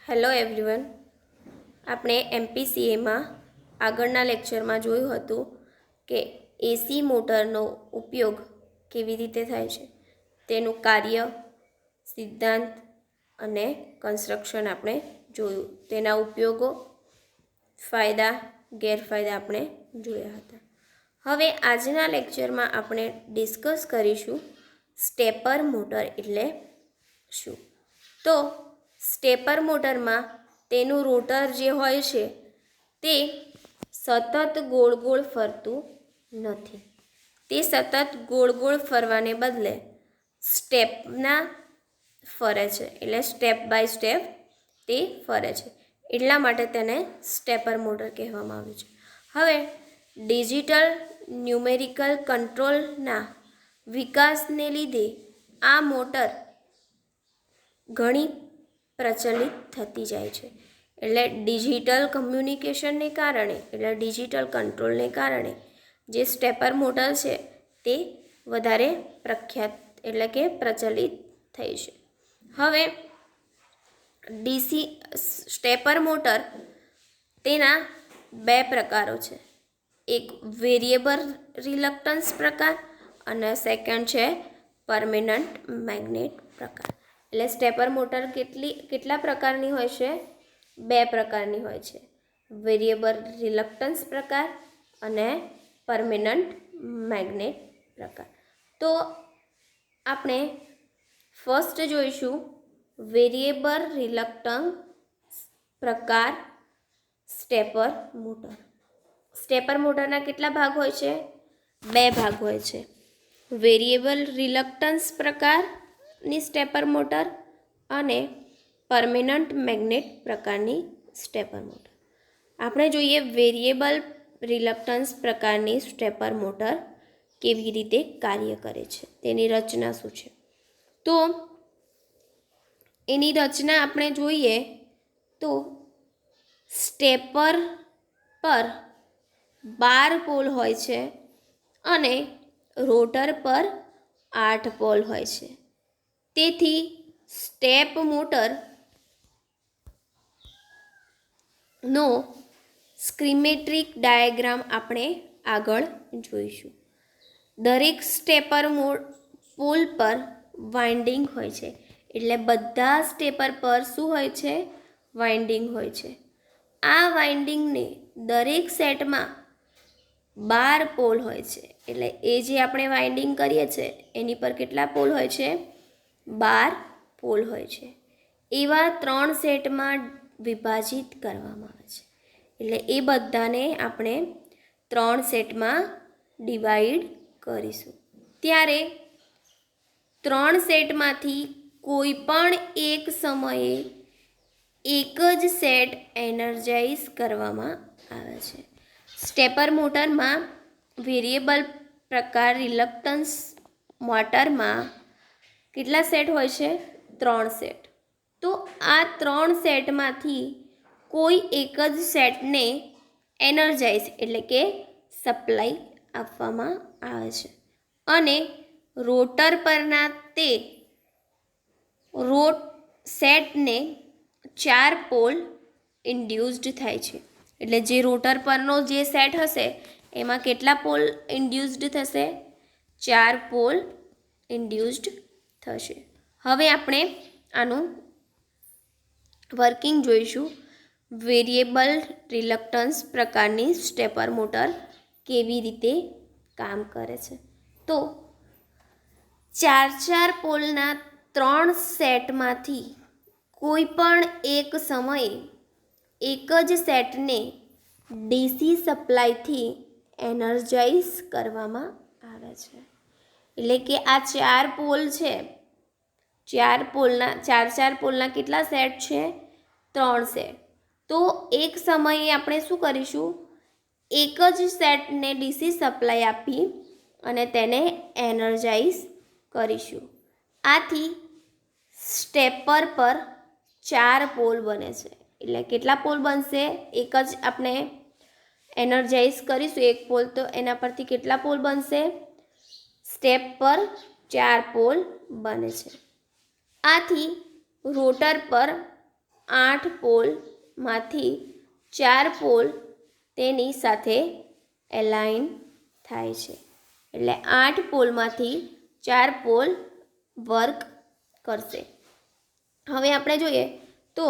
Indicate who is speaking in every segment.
Speaker 1: Hello everyone, આપણે એમપીસીએમાં આગળના લેક્ચરમાં જોયું હતું કે એસી મોટરનો ઉપયોગ કેવી રીતે થાય છે, તેનું કાર્ય, સિદ્ધાંત અને કન્સ્ટ્રક્શન આપણે જોયું. તેના ઉપયોગો, ફાયદા, ગેરફાયદા આપણે જોયા હતા. હવે આજના લેક્ચરમાં આપણે ડિસ્કસ કરીશું સ્ટેપર મોટર એટલે શું. તો સ્ટેપર મોટરમાં તેનું રોટર જે હોય છે તે સતત ગોળ ગોળ ફરતું નથી. તે સતત ગોળ ગોળ ફરવાને બદલે સ્ટેપના ફરે છે, એટલે સ્ટેપ બાય સ્ટેપ તે ફરે છે. એટલા માટે તેને સ્ટેપર મોટર કહેવામાં આવે છે. હવે ડિજિટલ ન્યુમેરિકલ કંટ્રોલના વિકાસને લીધે આ મોટર ઘણી પ્રચલિત થતી જાય છે. એટલે ડિજિટલ કમ્યુનિકેશનને કારણે, એટલે ડિજિટલ કંટ્રોલને કારણે જે સ્ટેપર મોટર છે તે વધારે પ્રખ્યાત એટલે કે પ્રચલિત થઈ છે. હવે સ્ટેપર મોટર તેના બે પ્રકારો છે. એક વેરિયેબલ રિલક્ટન્સ પ્રકાર અને સેકન્ડ છે પરમેનન્ટ મેગ્નેટ પ્રકાર. એટલે સ્ટેપર મોટર કેટલા પ્રકારની હોય છે? બે પ્રકારની હોય છે, વેરિયેબલ રિલક્ટન્સ પ્રકાર અને પરમેનન્ટ મેગ્નેટ પ્રકાર. તો આપણે ફર્સ્ટ જોઈશું વેરિયેબલ રિલક્ટન્સ પ્રકાર સ્ટેપર મોટર. સ્ટેપર મોટરના કેટલા ભાગ હોય છે? બે ભાગ હોય છે, વેરિયેબલ રિલક્ટન્સ પ્રકારની સ્ટેપર મોટર અને પરમેનન્ટ મેગ્નેટ પ્રકારની સ્ટેપર મોટર. આપણે જોઈએ વેરિયેબલ રિલક્ટન્સ પ્રકારની સ્ટેપર મોટર કેવી રીતે કાર્ય કરે છે, તેની રચના શું છે. તો એની રચના આપણે જોઈએ તો સ્ટેપર પર 12 પોલ હોય છે અને રોટર પર 8 પોલ હોય છે. તેથી સ્ટેપ મોટર નો સ્કીમેટિક ડાયાગ્રામ આપણે આગળ જોઈશું. દરેક સ્ટેપર પોલ પર વાઇન્ડિંગ હોય છે. એટલે બધા સ્ટેપર પર શું હોય છે? વાઇન્ડિંગ હોય છે. આ વાઇન્ડિંગને દરેક સેટમાં 12 પોલ હોય છે. એટલે એ જે આપણે વાઇન્ડિંગ કરીએ છીએ એની પર કેટલા પોલ હોય છે? 12 પોલ હોય છે. એવા 3 સેટમાં વિભાજિત કરવામાં આવે છે. એટલે એ બધાને આપણે 3 સેટમાં ડિવાઈડ કરીશું. ત્યારે 3 સેટમાંથી કોઈ પણ એક સમયે એક જ સેટ એનર્જાઇઝ કરવામાં આવે છે. સ્ટેપર મોટરમાં વેરિયેબલ પ્રકાર રિલક્ટન્સ મોટરમાં કેટલા સેટ હોય છે? 3 સેટ. તો આ 3 સેટમાંથી કોઈ એક જ સેટને એનર્જાઇઝ એટલે કે સપ્લાય આપવામાં આવે છે અને રોટર પરના તે સેટને 4 પોલ ઇન્ડ્યુસ્ડ થાય છે. એટલે જે રોટર પરનો જે સેટ હશે એમાં કેટલા પોલ ઇન્ડ્યુસ્ડ થશે? 4 પોલ ઇન્ડ્યુસ્ડ થશે. હવે આપણે આનું વર્કિંગ જોઈશું. વેરિયેબલ રિલક્ટન્સ પ્રકારની સ્ટેપર મોટર કેવી રીતે કામ કરે છે. તો 4 પોલના 3 સેટમાંથી કોઈ પણ એક સમયે એક જ સેટને ડીસી સપ્લાયથી એનર્જાઇઝ કરવામાં આવે છે. એટલે કે આ 4 પોલ છે, 4 પોલના કેટલા સેટ છે? 3 સેટ. તો એક સમયે આપણે શું કરીશું? એક જ સેટને ડીસી સપ્લાય આપી અને તેને એનર્જાઇઝ કરીશું. આથી સ્ટેપર પર 4 પોલ બને છે. એટલે કેટલા પોલ બનશે? એક જ આપણે એનર્જાઇઝ કરીશું એક પોલ, તો એના પરથી કેટલા પોલ બનશે? સ્ટેપ પર 4 પોલ બને છે. આથી રોટર પર 8 પોલમાંથી 4 પોલ તેની સાથે એલાઇન થાય છે. એટલે 8 પોલમાંથી 4 પોલ વર્ક કરશે. હવે આપણે જોઈએ તો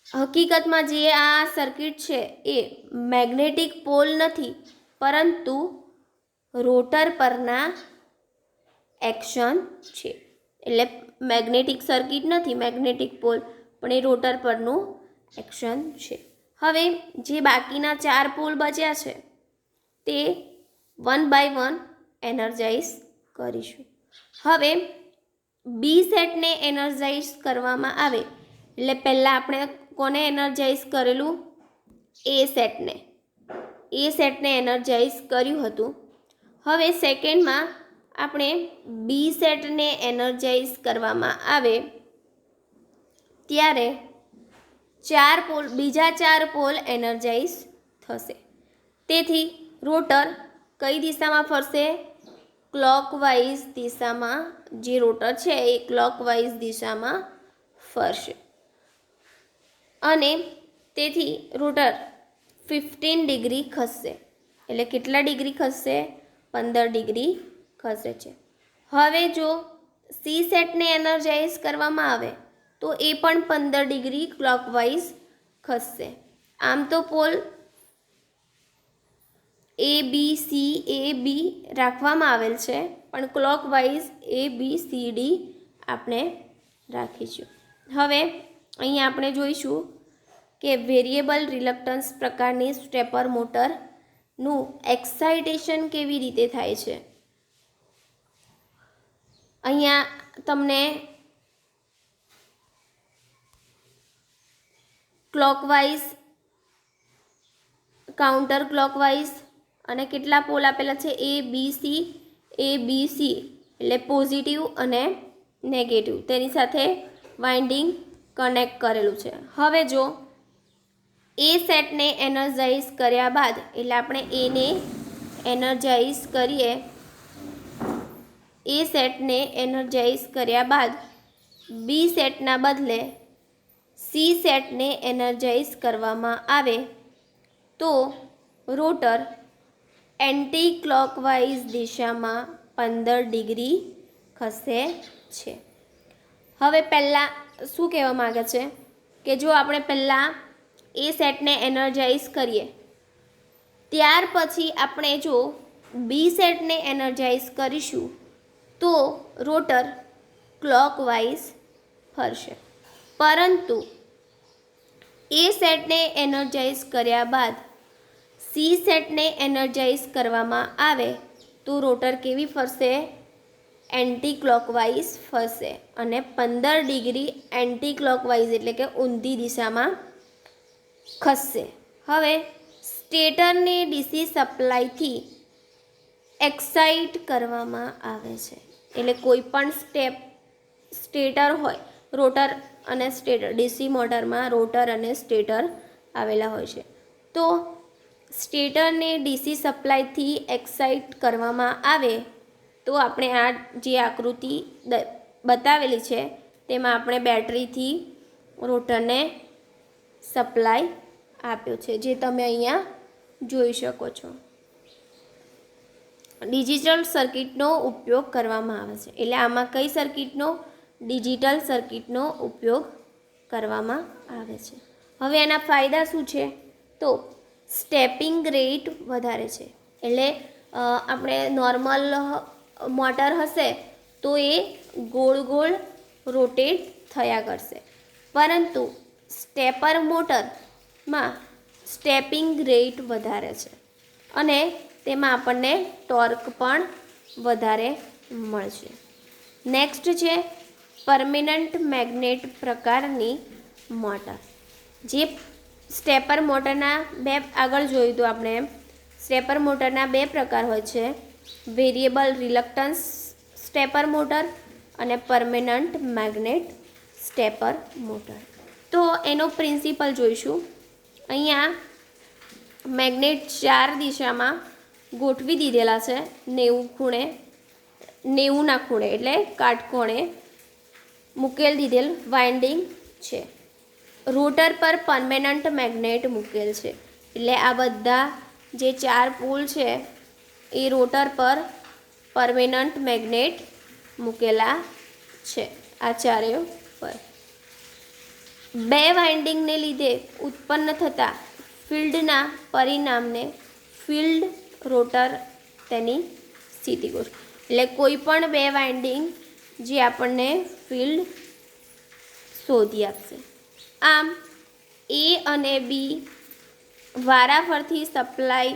Speaker 1: હકીકતમાં જે આ સર્કિટ છે એ મેગ્નેટિક પોલ નથી, પરંતુ રોટર પરના એક્શન છે. એટલે મેગ્નેટિક સર્કિટ નથી, મેગ્નેટિક પોલ, પણ એ રોટર પરનું એક્શન છે. હવે જે બાકીના 4 પોલ બચ્યા છે તે 1 બાય 1 એનર્જાઇઝ કરીશું. હવે બી સેટને એનર્જાઇઝ કરવામાં આવે એટલે પહેલાં આપણે કોને એનર્જાઇઝ કરેલું? એ સેટને એનર્જાઇઝ કર્યું હતું. હવે સેકન્ડમાં આપણે બી સેટને એનર્જાઇઝ કરવામાં આવે ત્યારે બીજા 4 પોલ એનર્જાઇઝ થશે. તેથી રોટર કઈ દિશામાં ફરશે? ક્લોકવાઇઝ દિશામાં. જે રોટર છે એ ક્લોકવાઇઝ દિશામાં ફરશે અને તેથી રોટર 15 ડિગ્રી ખસશે. એટલે કેટલા ડિગ્રી ખસશે? 15 ડિગ્રી ખસે છે. હવે જો સી સેટને એનર્જાઇઝ કરવામાં આવે તો એ પણ 15 ડિગ્રી ક્લોકવાઇઝ ખસશે. આમ તો પોલ A B રાખવામાં આવેલ છે, પણ ક્લોકવાઇઝ ABCD આપણે રાખીશું. હવે અહીંયા આપણે જોઈશું કે વેરિયેબલ રિલક્ટન્સ પ્રકારની સ્ટેપર મોટરનું એક્સાઇટેશન કેવી રીતે થાય છે. અહીંયા તમને ક્લોકવાઇઝ, કાઉન્ટર ક્લોકવાઇઝ અને કેટલા પોલ આપેલા છે? ABC એટલે પોઝિટિવ અને નેગેટિવ, તેની સાથે વાઇન્ડિંગ કનેક્ટ કરેલું છે. હવે જો એ સેટને એનર્જાઇઝ કર્યા બાદ, એટલે આપણે એને એનર્જાઇઝ કરીએ, એ સેટને એનર્જાઇઝ કર્યા બાદ બી સેટના બદલે સી સેટને એનર્જાઇઝ કરવામાં આવે તો રોટર એન્ટી ક્લોકવાઇઝ દિશામાં 15 ડિગ્રી ખસે છે. હવે પહેલાં શું કહેવા માગે છે કે જો આપણે પહેલાં એ સેટને એનર્જાઇઝ કરીએ, ત્યાર પછી આપણે જો બી સેટને એનર્જાઇઝ કરીશું તો રોટર ક્લોકવાઇઝ ફરશે. પરંતુ એ સેટને એનર્જાઇઝ કર્યા બાદ સી સેટને એનર્જાઇઝ કરવામાં આવે તો રોટર કેવી ફરશે? એન્ટી ક્લોકવાઇઝ ફરશે અને 15 ડિગ્રી એન્ટી ક્લોકવાઇઝ એટલે કે ઊંધી દિશામાં ખસશે. હવે સ્ટેટરને ડીસી સપ્લાયથી એક્સાઇટ કરવામાં આવે છે. એટલે કોઈ પણ સ્ટેટર હોય, રોટર અને સ્ટેટર, ડીસી મોટરમાં રોટર અને સ્ટેટર આવેલા હોય છે. તો સ્ટેટરને ડીસી સપ્લાયથી એક્સાઇટ કરવામાં આવે તો આપણે આ જે આકૃતિ બતાવેલી છે તેમાં આપણે બેટરીથી રોટરને સપ્લાય આપ્યો છે, જે તમે અહીંયા જોઈ શકો છો. ડિજિટલ સર્કિટનો ઉપયોગ કરવામાં આવે છે. એટલે આમાં કઈ સર્કિટનો? ડિજિટલ સર્કિટનો ઉપયોગ કરવામાં આવે છે. હવે એના ફાયદા શું છે? તો સ્ટેપિંગ રેટ વધારે છે. એટલે આપણે નોર્મલ મોટર હશે તો એ ગોળ ગોળ રોટેટ થયા કરશે, પરંતુ સ્ટેપર મોટરમાં સ્ટેપિંગ રેટ વધારે છે અને તેમાં આપણને ટોર્ક પણ વધારે મળશે. નેક્સ્ટ છે પરમેનન્ટ મેગ્નેટ પ્રકારની મોટર. જે સ્ટેપર મોટરના આગળ જોયું હતું આપણે એમ, સ્ટેપર મોટરના 2 પ્રકાર હોય છે, વેરિયેબલ રિલક્ટન્સ સ્ટેપર મોટર અને પરમેનન્ટ મેગ્નેટ સ્ટેપર મોટર. તો એનો પ્રિન્સિપલ જોઈશું. અહીંયા મેગ્નેટ 4 દિશામાં ગોઠવી દીધેલા છે, 90ના ખૂણે એટલે કાટકોણે મૂકેલ દીધેલ વાઇન્ડિંગ છે. રોટર પર પરમેનન્ટ મેગ્નેટ મૂકેલ છે, એટલે આ બધા જે 4 પોલ છે એ રોટર પર પરમેનન્ટ મેગ્નેટ મૂકેલા છે, આ ચારેય પર. બે વાઇન્ડિંગને લીધે ઉત્પન્ન થતા ફિલ્ડના પરિણામને ફિલ્ડ રોટર તેની સ્થિતિ ગોઠવે, એટલે કોઈ પણ બે વાઇન્ડિંગ જે આપણને ફિલ્ડ શોધી આપશે. આમ એ અને બી વારાફરતી સપ્લાય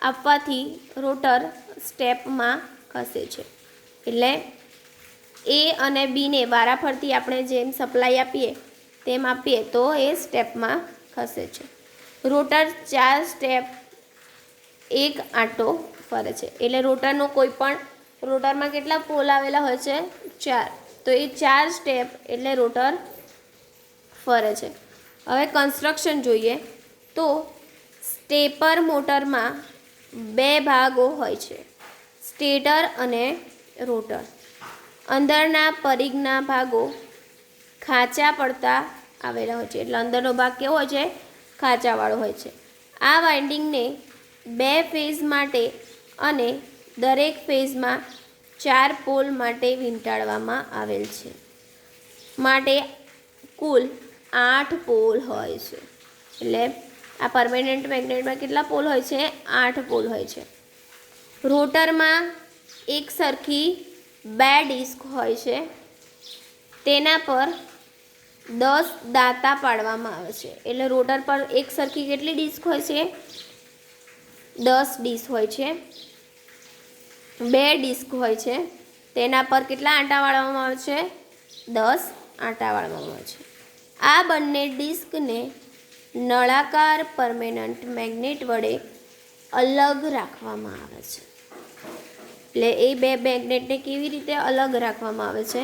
Speaker 1: આપવાથી રોટર સ્ટેપમાં ખસે છે, એટલે એ અને બીને વારાફરતી આપણે જેમ સપ્લાય આપીએ તેમ આપીએ તો એ સ્ટેપમાં ખસે છે. રોટર 4 સ્ટેપ એક આંટો ફરે છે, એટલે રોટરનો કોઈ પણ રોટરમાં કેટલા પોલ આવેલા હોય છે? 4, તો એ 4 સ્ટેપ એટલે રોટર ફરે છે. હવે કન્સ્ટ્રક્શન જોઈએ તો સ્ટેપર મોટરમાં 2 ભાગો હોય છે, સ્ટેટર અને રોટર. અંદરના પરિઘના ભાગો ખાંચા પડતા આવેલા હોય છે, એટલે અંદરનો ભાગ કેવો હોય છે? ખાંચાવાળો હોય છે. આ વાઇન્ડિંગને 2 ફેઝ માટે અને દરેક ફેઝમાં 4 પોલ માટે વીંટાળવામાં આવેલ છે, માટે કુલ 8 પોલ હોય છે. એટલે આ પરમેનન્ટ મેગ્નેટમાં કેટલા પોલ હોય છે? 8 પોલ હોય છે. રોટરમાં એક સરખી 2 ડિસ્ક હોય છે, તેના પર 10 દાંતા પાડવામાં આવે છે, એટલે રોટર પર એક સરખી કેટલી ડિસ્ક હોય છે? 10 ડિસ્ક હોય છે. 2 ડિસ્ક હોય છે, તેના પર કેટલા આંટા વાળવામાં આવે છે? 10 આંટા વાળવામાં આવે છે. આ બંને ડિસ્કને નળાકાર પરમેનન્ટ મેગ્નેટ વડે અલગ રાખવામાં આવે છે. એટલે એ બે મેગ્નેટને કેવી રીતે અલગ રાખવામાં આવે છે?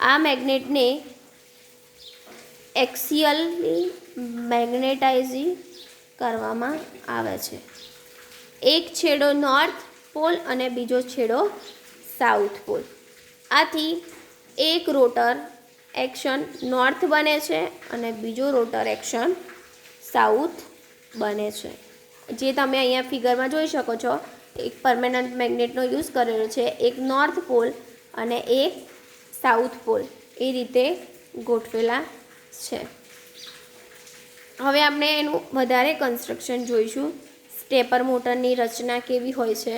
Speaker 1: આ મેગ્નેટને એક્સિયલી મેગ્નેટાઇઝ કરવામાં આવે છે. એક છેડો નોર્થ પોલ અને બીજો છેડો સાઉથ પોલ. આથી એક રોટર એક્શન નોર્થ બને છે અને બીજો રોટર એક્શન સાઉથ બને છે, જે તમે અહીંયા ફિગરમાં જોઈ શકો છો. એક પરમેનન્ટ મેગ્નેટનો યુઝ કરેલો છે, એક નોર્થ પોલ અને એક સાઉથ પોલ એ રીતે ગોઠવેલા છે. હવે આપણે એનું વધારે કન્સ્ટ્રક્શન જોઈશું. સ્ટેપર મોટરની રચના કેવી હોય છે?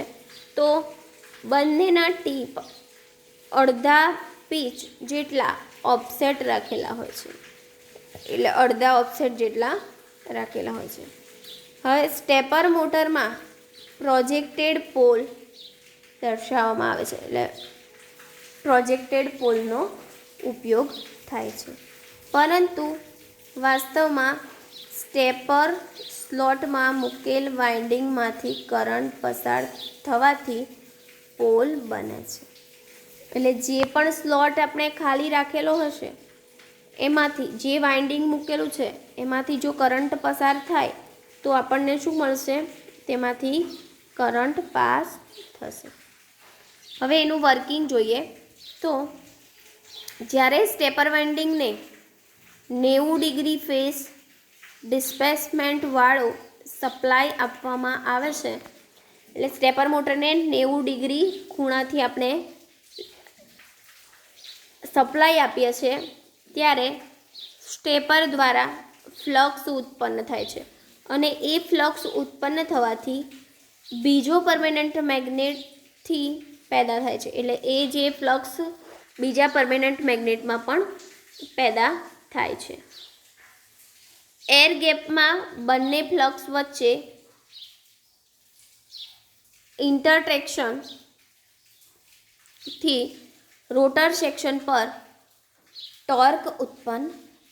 Speaker 1: તો બંનેના ટીપ અડધા પીચ જેટલા ઓફસેટ રાખેલા હોય છે, એટલે અડધા ઓફસેટ જેટલા રાખેલા હોય છે. હવે સ્ટેપર મોટરમાં પ્રોજેક્ટેડ પોલ દર્શાવવામાં આવે છે, એટલે પ્રોજેક્ટેડ પોલનો ઉપયોગ થાય છે, પરંતુ વાસ્તવમાં સ્ટેપર સ્લોટમાં મૂકેલ વાઇન્ડિંગમાંથી કરંટ પસાર થવાથી પોલ બને છે. એટલે જે પણ સ્લોટ આપણે ખાલી રાખેલો હશે એમાંથી જે વાઇન્ડિંગ મૂકેલું છે એમાંથી જો કરંટ પસાર થાય તો આપણને શું મળશે? તેમાંથી કરંટ પાસ થશે. હવે એનું વર્કિંગ જોઈએ તો જ્યારે સ્ટેપર વાઇન્ડિંગને 90 ડિગ્રી ફેઝ ડિસ્પ્લેસમેન્ટવાળો સપ્લાય આપવામાં આવે છે, એટલે સ્ટેપર મોટરને 90 ડિગ્રી ખૂણાથી આપણે સપ્લાય આપીએ છીએ, ત્યારે સ્ટેપર દ્વારા ફ્લક્સ ઉત્પન્ન થાય છે અને એ ફ્લક્સ ઉત્પન્ન થવાથી બીજો પરમેનન્ટ મેગ્નેટથી પેદા થાય છે, એટલે એ જે ફ્લક્સ બીજા પરમેનન્ટ મેગ્નેટમાં પણ પેદા થાય છે. એર ગેપમાં બંને ફ્લક્સ વચ્ચે ઇન્ટરટ્રેક્શનથી રોટર સેક્શન પર ટોર્ક ઉત્પન્ન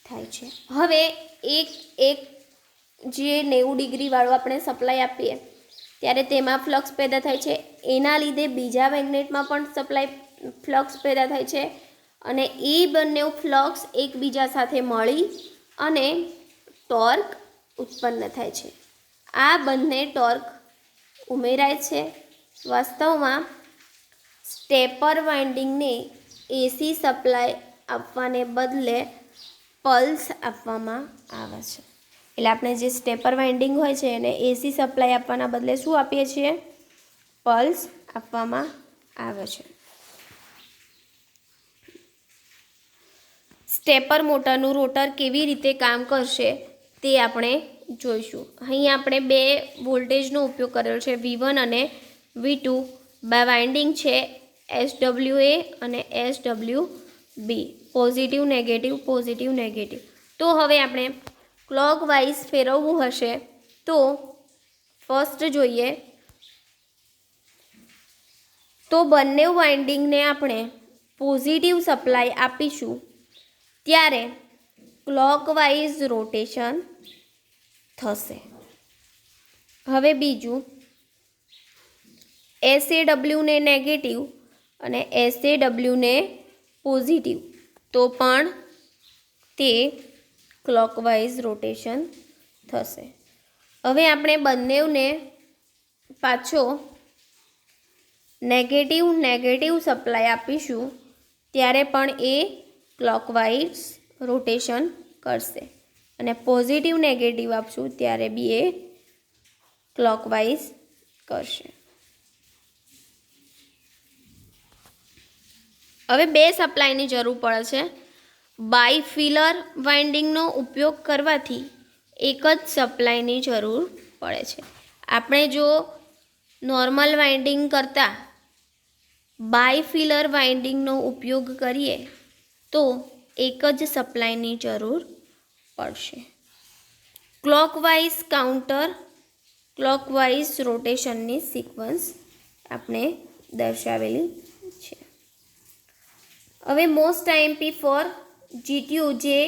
Speaker 1: થાય છે. હવે એક જે 90 ડિગ્રીવાળો આપણે સપ્લાય આપીએ ત્યારે તેમાં ફ્લક્સ પેદા થાય છે, એના લીધે બીજા મેગ્નેટમાં પણ ફ્લક્સ પેદા થાય છે અને એ બંને ફ્લક્સ એકબીજા સાથે મળી અને ટોર્ક ઉત્પન્ન થાય છે. આ બંને ટોર્ક ઉમેરાય છે. વાસ્તવમાં સ્ટેપર વાઇન્ડિંગને એસી સપ્લાય આપવાને બદલે પલ્સ આપવામાં આવે છે. એટલે આપણે જે સ્ટેપર વાઇન્ડિંગ હોય છે એને એસી સપ્લાય આપવાના બદલે શું આપીએ છીએ? પલ્સ આપવામાં આવે છે. સ્ટેપર મોટરનું રોટર કેવી રીતે કામ કરશે તે આપણે જોઈશું. અહીં આપણે બે વોલ્ટેજનો ઉપયોગ કરેલો છે, V1 અને V2. બે વાઇન્ડિંગ છે SWA અને SWB, પોઝિટિવ નેગેટિવ. તો હવે આપણે ક્લોકવાઇઝ ફેરવવું હશે તો ફર્સ્ટ જોઈએ તો બંને વાઇન્ડિંગને આપણે પોઝિટિવ સપ્લાય આપીશું ત્યારે ક્લોકવાઇઝ રોટેશન થશે. હવે બીજું, SAW ને નેગેટિવ અને SAW ને પોઝિટિવ, તો પણ તે ક્લોકવાઇઝ રોટેશન થશે. હવે આપણે બંનેને પાછો નેગેટિવ સપ્લાય આપીશું ત્યારે પણ એ ક્લોકવાઇઝ રોટેશન કરશે અને પોઝિટિવ નેગેટિવ આપશું ત્યારે બી એ ક્લોકવાઇઝ કરશે. હવે બે સપ્લાયની જરૂર પડે છે. બાયફિલર વાઇન્ડિંગનો ઉપયોગ કરવાથી એક જ સપ્લાયની જરૂર પડે છે. આપણે જો નોર્મલ વાઇન્ડિંગ કરતાં બાયફિલર વાઇન્ડિંગનો ઉપયોગ કરીએ તો એક જ સપ્લાયની જરૂર પડશે. ક્લોકવાઇઝ કાઉન્ટર ક્લોકવાઇઝ રોટેશનની સિક્વન્સ આપણે દર્શાવેલી છે. હવે મોસ્ટ આઈએમપી ફોર જીટીયુ, જે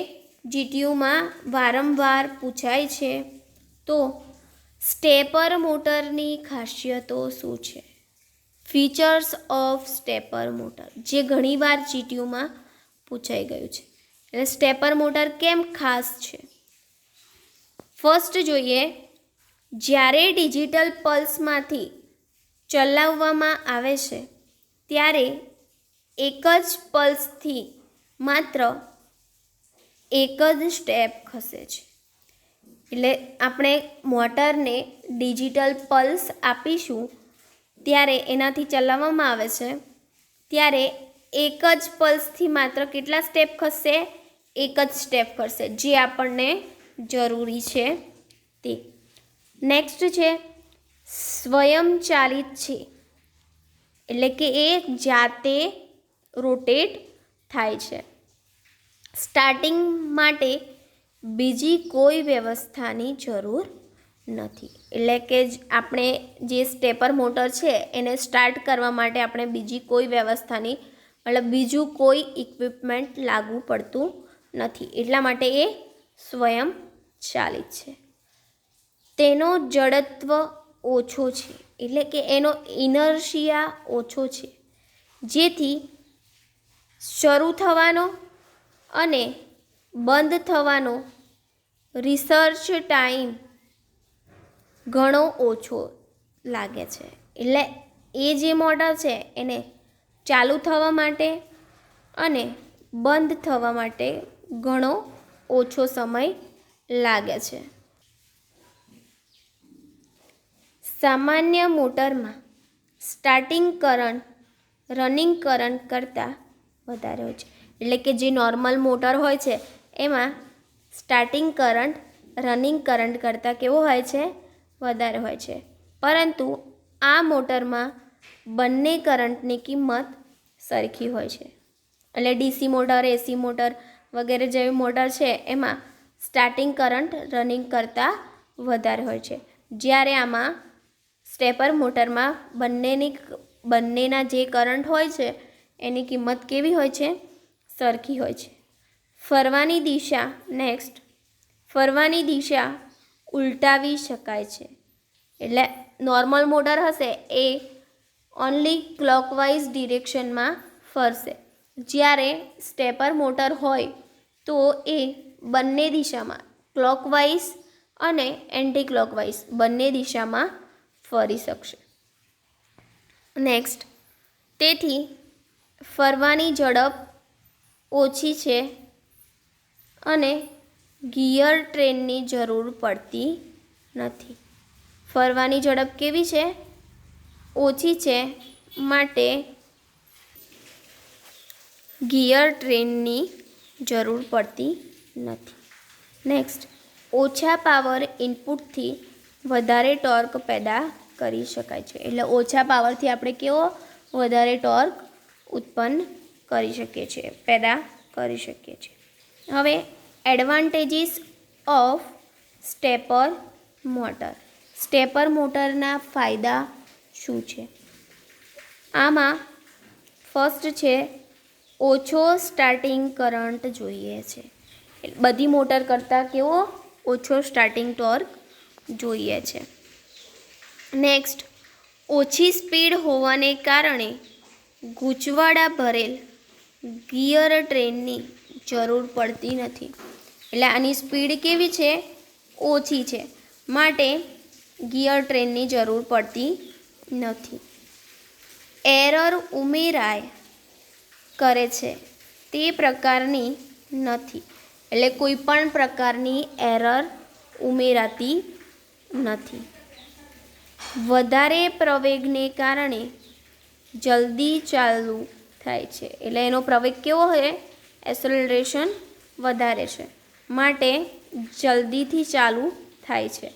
Speaker 1: જીટીયુમાં વારંવાર પૂછાય છે, તો સ્ટેપર મોટરની ખાસિયતો શું છે? ફીચર્સ ઓફ સ્ટેપર મોટર, જે ઘણીવાર જીટીયુમાં પૂછાઈ ગયું છે. એટલે સ્ટેપર મોટર કેમ ખાસ છે? ફર્સ્ટ જોઈએ, જ્યારે ડિજિટલ પલ્સમાંથી ચલાવવામાં આવે છે ત્યારે એક જ પલ્સથી માત્ર એક જ સ્ટેપ ખસે છે. એટલે આપણે મોટરને ડિજિટલ પલ્સ આપીશું ત્યારે એનાથી ચલાવવામાં આવે છે ત્યારે એક જ પલ્સથી માત્ર કેટલા સ્ટેપ ખસશે? એક જ સ્ટેપ ખસશે, જે આપણને જરૂરી છે તે. નેક્સ્ટ છે સ્વયંચાલિત છે, એટલે કે એ જાતે રોટેટ થાય છે. સ્ટાર્ટિંગ માટે બીજી કોઈ વ્યવસ્થાની જરૂર નથી. એટલે કે આપણે જે સ્ટેપર મોટર છે એને સ્ટાર્ટ કરવા માટે આપણે બીજી કોઈ વ્યવસ્થાની મતલબ બીજું કોઈ ઇક્વિપમેન્ટ લાગવું પડતું નથી. એટલા માટે એ સ્વયંચાલિત છે. તેનો જડત્વ ઓછો છે, એટલે કે એનો ઇનર્શિયા ઓછો છે, જેથી શરૂ થવાનો અને બંધ થવાનો રિસર્ચ ટાઈમ ઘણો ઓછો લાગે છે. એટલે એ જે મોટર છે એને ચાલુ થવા માટે અને બંધ થવા માટે ઘણો ઓછો સમય લાગે છે. સામાન્ય મોટરમાં સ્ટાર્ટિંગ કરંટ રનિંગ કરંટ કરતાં વધારે હોય છે. એટલે કે જે નોર્મલ મોટર હોય છે એમાં સ્ટાર્ટિંગ કરંટ રનિંગ કરંટ કરતાં કેવો હોય છે? વધારે હોય છે. પરંતુ આ મોટરમાં બંને કરંટની કિંમત સરખી હોય છે. એટલે ડીસી મોટર, એસી મોટર વગેરે જેવી મોટર છે એમાં સ્ટાર્ટિંગ કરંટ રનિંગ કરતાં વધારે હોય છે, જ્યારે આમાં સ્ટેપર મોટરમાં બંનેના જે કરંટ હોય છે એની કિંમત કેવી હોય છે? સરખી હોય છે. ફરવાની દિશા ફરવાની દિશા ઉલટાવી શકાય છે. એટલે નોર્મલ મોટર હશે એ ઓનલી ક્લોકવાઇઝ ડિરેક્શનમાં ફરશે, જ્યારે સ્ટેપર મોટર હોય તો એ બંને દિશામાં ક્લોકવાઇઝ અને એન્ટી ક્લોકવાઇઝ બંને દિશામાં ફરી શકશે. નેક્સ્ટ, તેથી ફરવાની ઝડપ ઓછી છે અને ગિયર ટ્રેનની જરૂર પડતી નથી. ફરવાની ઝડપ કેવી છે? ઓછી છે, માટે ગિયર ટ્રેનની જરૂર પડતી નથી. નેક્સ્ટ, ઓછા પાવર ઇનપુટથી વધારે ટોર્ક પેદા કરી શકાય છે. એટલે ઓછા પાવરથી આપણે કેવો વધારે ટોર્ક ઉત્પન્ન કરી શકીએ છીએ, પેદા કરી શકીએ છીએ. હવે advantages of stepper motor. Stepper મોટરના ફાયદા શું છે? આમાં ફર્સ્ટ છે, ઓછો સ્ટાર્ટિંગ કરંટ જોઈએ છે. બધી મોટર કરતાં કેવો ઓછો સ્ટાર્ટિંગ ટોર્ક જોઈએ છે. નેક્સ્ટ, ઓછી સ્પીડ હોવાને કારણે ગૂંચવાડા ભરેલ ગિયર ટ્રેનની જરૂર પડતી નથી. એટલે આની સ્પીડ કેવી છે? ઓછી છે, માટે ગિયર ટ્રેનની જરૂર પડતી નથી. એરર ઉમેરાય કરે છે તે પ્રકારની નથી. એટલે કોઈ પણ પ્રકારની એરર ઉમેરાતી નથી. વધારે પ્રવેગને કારણે જલ્દી ચાલુ થાય છે. એટલે એનો પ્રવેગ કેવો છે? એસેલરેશન વધારે છે, માટે જલ્દીથી ચાલુ થાય છે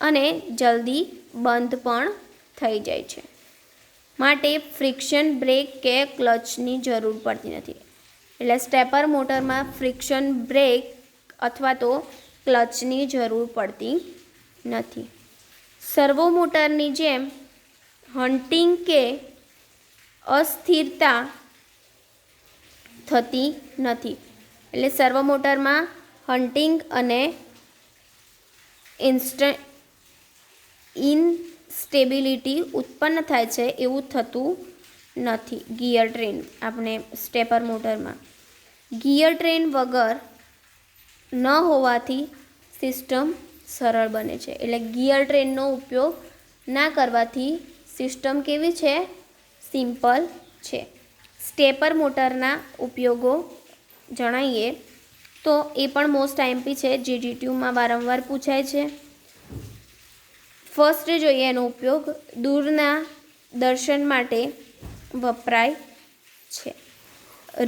Speaker 1: અને જલ્દી બંધ પણ થઈ જાય છે. માટે ફ્રિક્શન બ્રેક કે ક્લચની જરૂર પડતી નથી. એટલે સ્ટેપર મોટરમાં ફ્રિક્શન બ્રેક અથવા તો ક્લચની જરૂર પડતી નથી. સર્વો મોટરની જેમ હન્ટિંગ કે અસ્થિરતા થતી નથી. એટલે સર્વો મોટરમાં હન્ટિંગ અને ઇનસ્ટેબિલિટી ઉત્પન્ન થાય છે એવું થતું નથી ગિયર ટ્રેન આપણે સ્ટેપર મોટરમાં. ગિયર ટ્રેન વગર ન હોવાથી સિસ્ટમ સરળ બને છે. એટલે ગિયર ટ્રેનનો ઉપયોગ ના કરવાથી સિસ્ટમ કેવી છે? સિમ્પલ છે. સ્ટેપર મોટરના ઉપયોગો જણાવીએ તો એ પણ મોસ્ટ આઈએમપી છે, જે જીટીયુમાં વારંવાર પૂછાય છે. ફર્સ્ટ જોઈએ એનો ઉપયોગ, દૂરના દર્શન માટે વપરાય છે.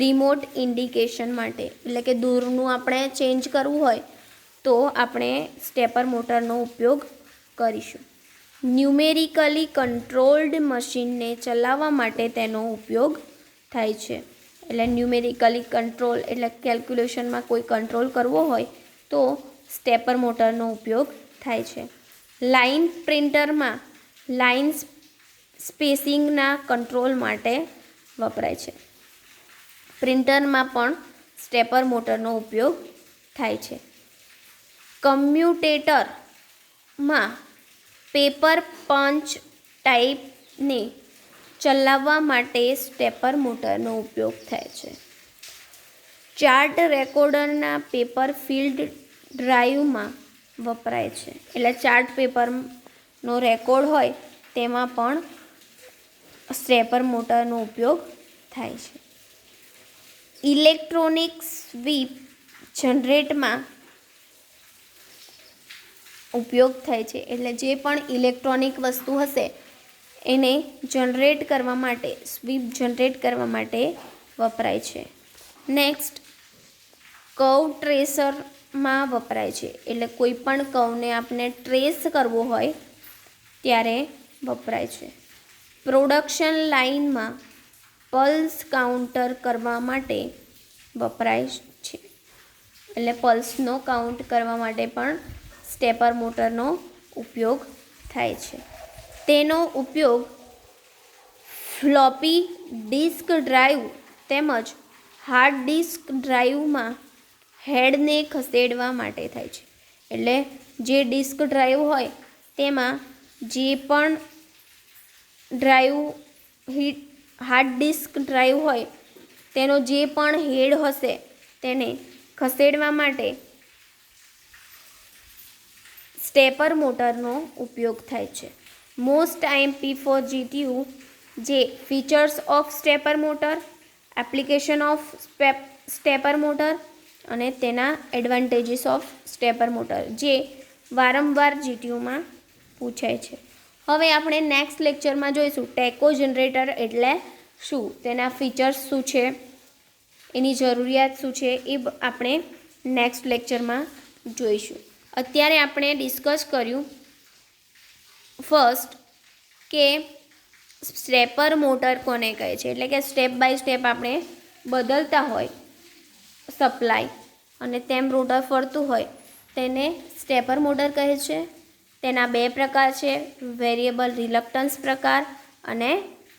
Speaker 1: રિમોટ ઇન્ડિકેશન માટે, એટલે કે દૂરનું આપણે ચેન્જ કરવું હોય તો આપણે સ્ટેપર મોટરનો ઉપયોગ કરીશું. ન્યુમેરિકલી કંટ્રોલ્ડ મશીનને ચલાવવા માટે તેનો ઉપયોગ થાય છે. એટલે ન્યુમેરિકલી કંટ્રોલ એટલે કેલ્ક્યુલેશનમાં કોઈ કંટ્રોલ કરવો હોય તો સ્ટેપર મોટરનો ઉપયોગ થાય છે. લાઇન પ્રિન્ટરમાં લાઇન સ્પેસિંગના કંટ્રોલ માટે વપરાય છે. પ્રિન્ટરમાં પણ સ્ટેપર મોટરનો ઉપયોગ થાય છે. કમ્યુટેટરમાં પેપર પંચ ટાઈપને ચલાવવા માટે સ્ટેપર મોટરનો ઉપયોગ થાય છે. ચાર્ટ રેકોર્ડરના પેપર ફિલ્ડ ડ્રાઈવમાં વપરાય છે. એટલે ચાર્ટ પેપરનો રેકોર્ડ હોય તેમાં પણ સ્ટેપર મોટરનો ઉપયોગ થાય છે. ઇલેક્ટ્રોનિક સ્વીપ જનરેટમાં ઉપયોગ થાય છે. એટલે જે પણ ઇલેક્ટ્રોનિક વસ્તુ હશે એને જનરેટ કરવા માટે, સ્વીપ જનરેટ કરવા માટે વપરાય છે. નેક્સ્ટ, કર્વ ટ્રેસરમાં વપરાય છે. એટલે કોઈ પણ કર્વને આપણે ટ્રેસ કરવો હોય ત્યારે વપરાય છે. પ્રોડક્શન લાઇનમાં પલ્સ કાઉન્ટર કરવા માટે વપરાય છે. એટલે પલ્સનો કાઉન્ટ કરવા માટે પણ સ્ટેપર મોટરનો ઉપયોગ થાય છે. તેનો ઉપયોગ ફ્લોપી ડિસ્ક ડ્રાઈવ તેમજ હાર્ડ ડિસ્ક ડ્રાઈવમાં હેડને ખસેડવા માટે થાય છે. એટલે જે ડિસ્ક ડ્રાઈવ હોય તેમાં જે પણ હાર્ડ ડિસ્ક ડ્રાઈવ હોય તેનો જે પણ હેડ હશે તેને ખસેડવા માટે સ્ટેપર મોટરનો ઉપયોગ થાય છે. મોસ્ટ આઈએમપી ફોર જીટીયુ, જે features of stepper motor, application of stepper motor, અને તેના એડવાન્ટેજીસ ઓફ સ્ટેપર મોટર, જે વારંવાર જીટીયુમાં પૂછાય છે. હવે આપણે નેક્સ્ટ લેક્ચરમાં જોઈશું ટેકો જનરેટર એટલે શું, તેના ફીચર્સ શું છે, એની જરૂરિયાત શું છે, એ આપણે નેક્સ્ટ લેક્ચરમાં જોઈશું. અત્યારે આપણે ડિસ્કસ કર્યું ફર્સ્ટ કે સ્ટેપર મોટર કોને કહે છે, એટલે કે સ્ટેપ બાય સ્ટેપ આપણે બદલતા હોય સપ્લાય અને તેમ રોટર ફરતું હોય તેને સ્ટેપર મોટર કહે છે. તેના બે પ્રકાર છે, વેરિયેબલ રિલક્ટન્સ પ્રકાર અને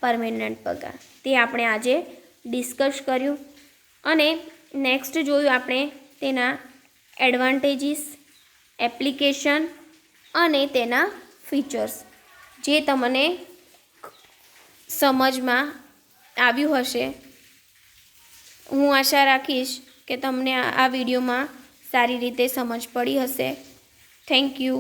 Speaker 1: પરમેનન્ટ પ્રકાર. તે આપણે આજે ડિસ્કસ કર્યું અને નેક્સ્ટ જોયું આપણે તેના એડવાન્ટેજીસ, એપ્લિકેશન અને તેના ફીચર્સ, જે તમને સમજમાં આવ્યું હશે. હું આશા રાખીશ કે તમને આ વિડીયોમાં સારી રીતે સમજ પડી હશે. Thank you.